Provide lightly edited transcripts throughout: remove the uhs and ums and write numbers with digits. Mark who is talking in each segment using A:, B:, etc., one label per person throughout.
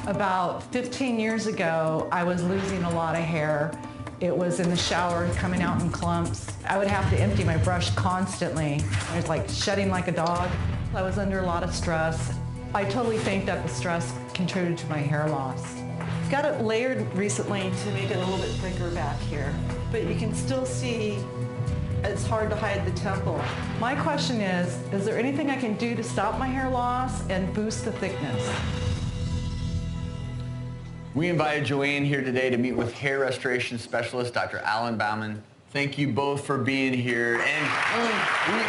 A: About 15 years ago, I was losing a lot of hair. It was in the shower, coming out in clumps. I would have to empty my brush constantly. I was like shedding like a dog. I was under a lot of stress. I totally think that the stress contributed to my hair loss. Got it layered recently to make it a little bit thicker back here, but you can still see it's hard to hide the temple. My question is there anything I can do to stop my hair loss and boost the thickness?
B: We invited Joanne here today to meet with hair restoration specialist Dr. Alan Bauman. Thank you both for being here. And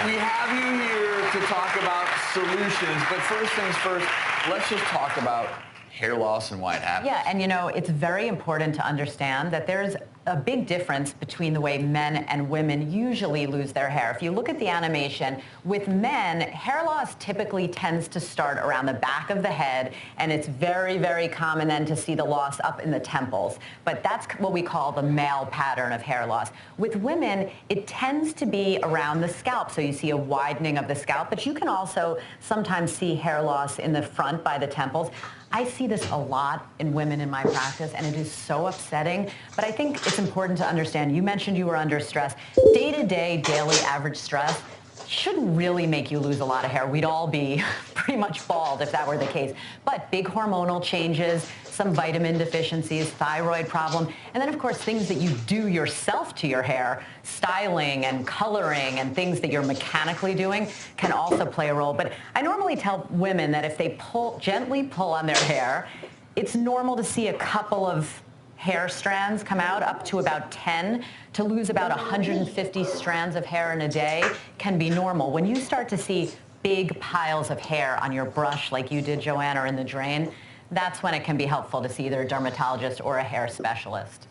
B: we have you here to talk about solutions, but first things first, let's just talk about hair loss and why it happens.
C: Yeah, and you know, it's very important to understand that there's a big difference between the way men and women usually lose their hair. If you look at the animation, with men, hair loss typically tends to start around the back of the head, and it's very, very common then to see the loss up in the temples. But that's what we call the male pattern of hair loss. With women, it tends to be around the scalp, so you see a widening of the scalp, but you can also sometimes see hair loss in the front by the temples. I see this a lot in women in my practice, and it is so upsetting. But I think it's important to understand, you mentioned you were under stress. Day-to-day, daily average stress shouldn't really make you lose a lot of hair. We'd all be pretty much bald if that were the case. But big hormonal changes, some vitamin deficiencies, thyroid problem, and then of course things that you do yourself to your hair, styling and coloring and things that you're mechanically doing can also play a role. But I normally tell women that if they gently pull on their hair, it's normal to see a couple of hair strands come out, up to about 10. To lose about 150 strands of hair in a day can be normal. When you start to see big piles of hair on your brush like you did, Joanne, or in the drain, that's when it can be helpful to see either a dermatologist or a hair specialist.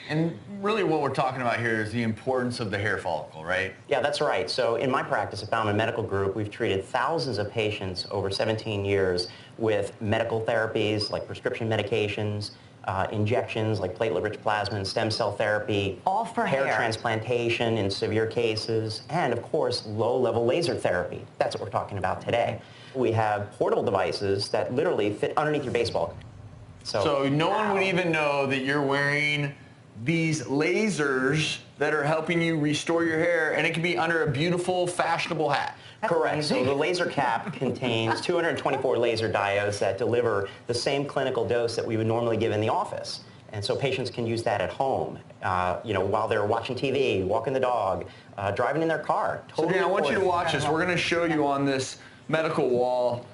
B: And really what we're talking about here is the importance of the hair follicle, right?
D: Yeah, that's right. So in my practice at Bauman Medical Group, we've treated thousands of patients over 17 years with medical therapies like prescription medications, injections like platelet-rich plasma and stem cell therapy,
C: all for hair
D: transplantation in severe cases, and of course low-level laser therapy. That's what we're talking about today. We have portable devices that literally fit underneath your baseball.
B: So no one would even know that you're wearing these lasers that are helping you restore your hair, and it can be under a beautiful, fashionable hat.
D: Correct. So the laser cap contains 224 laser diodes that deliver the same clinical dose that we would normally give in the office. And so patients can use that at home, you know, while they're watching TV, walking the dog, driving in their car.
B: Totally. So Dan, I want you to watch this. We're going to show you on this medical wall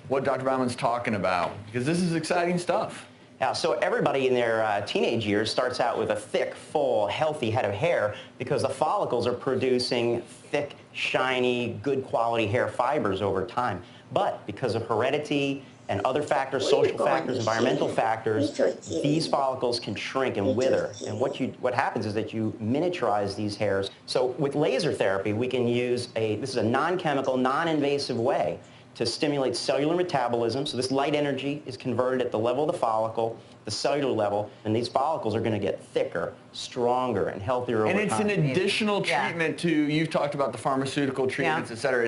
B: what Dr. Bauman's talking about, because this is exciting stuff.
D: Yeah, so everybody in their teenage years starts out with a thick, full, healthy head of hair because the follicles are producing thick, shiny, good quality hair fibers over time. But because of heredity and other factors, social factors, environmental factors, these follicles can shrink and wither. And what happens is that you miniaturize these hairs. So with laser therapy, we can use this is a non-chemical, non-invasive way to stimulate cellular metabolism. So this light energy is converted at the level of the follicle, the cellular level, and these follicles are going to get thicker, stronger, and healthier over time.
B: And it's an additional treatment to, you've talked about the pharmaceutical treatments, et cetera.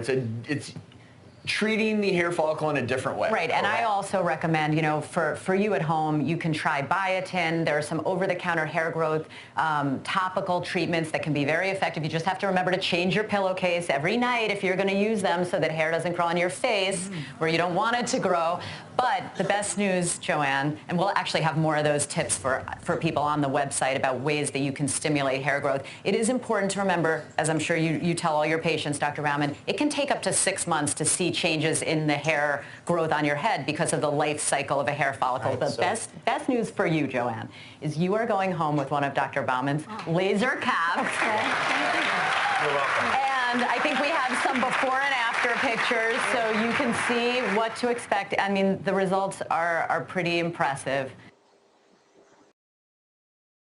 B: It's treating the hair follicle in a different way.
C: Right, and I also recommend, you know, for you at home, you can try biotin. There are some over-the-counter hair growth topical treatments that can be very effective. You just have to remember to change your pillowcase every night if you're going to use them so that hair doesn't grow on your face where you don't want it to grow. But the best news, Joanne, and we'll actually have more of those tips for people on the website about ways that you can stimulate hair growth. It is important to remember, as I'm sure you tell all your patients, Dr. Bauman, it can take up to 6 months to see changes in the hair growth on your head because of the life cycle of a hair follicle. Right, the best news for you, Joanne, is you are going home with one of Dr. Bauman's laser caps.
D: Okay. You're welcome.
C: And I think we have some before and after pictures so you can see what to expect. I mean, the results are pretty impressive.